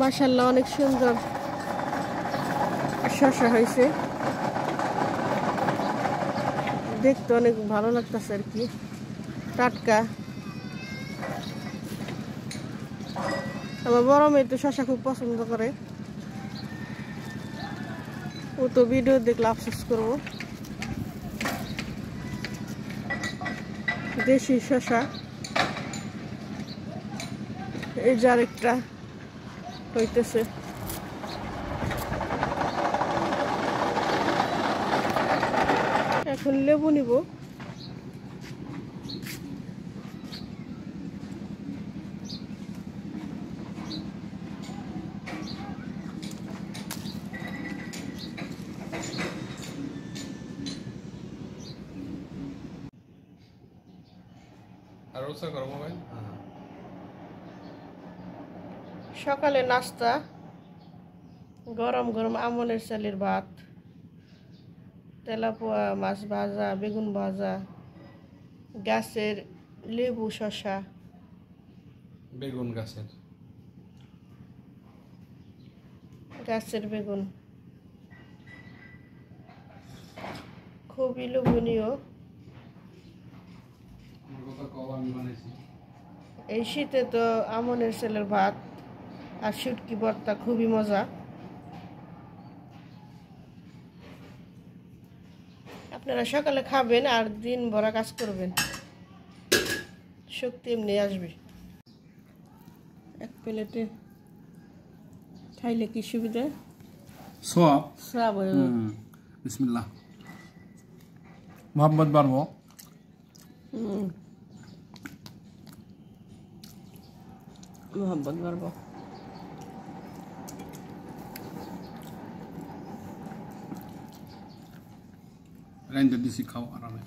মাশাআল্লাহ অনেক সুন্দর শসা হয়েছে, দেখতে অনেক ভালো লাগতেছে আর কি, টাটকা। আমার বড় মেয়ে তো শসা খুব পছন্দ করে, ও তো ভিডিও দেখলে আফসোস করবো। দেশি শসা, এই যে আরেকটা হইতেছে। এখন লেবু নিব। সকালে নাস্তা গরম গরম আমনের চালের ভাত, তেলাপোয়া মাছ ভাজা, বেগুন ভাজা, গাছের লেবু, শসা, বেগুন গাছের বেগুন খুবই লোভনীয়। এই শীতে তো আমনের চালের ভাত আর শুটকি ভর্তা খুবই মজা। আপনারা সকালে খাবেন আর দিন ভরা কাজ করবেন, শক্তি এমনি আসবে। এক প্লেটে খাইলে কি সুবিধা, সব বিসমিল্লাহ, মোহাম্মদ বাড়বো। মোহাম্মদ বাড়বো। রাইন্দা দিছি, খাও আরামে।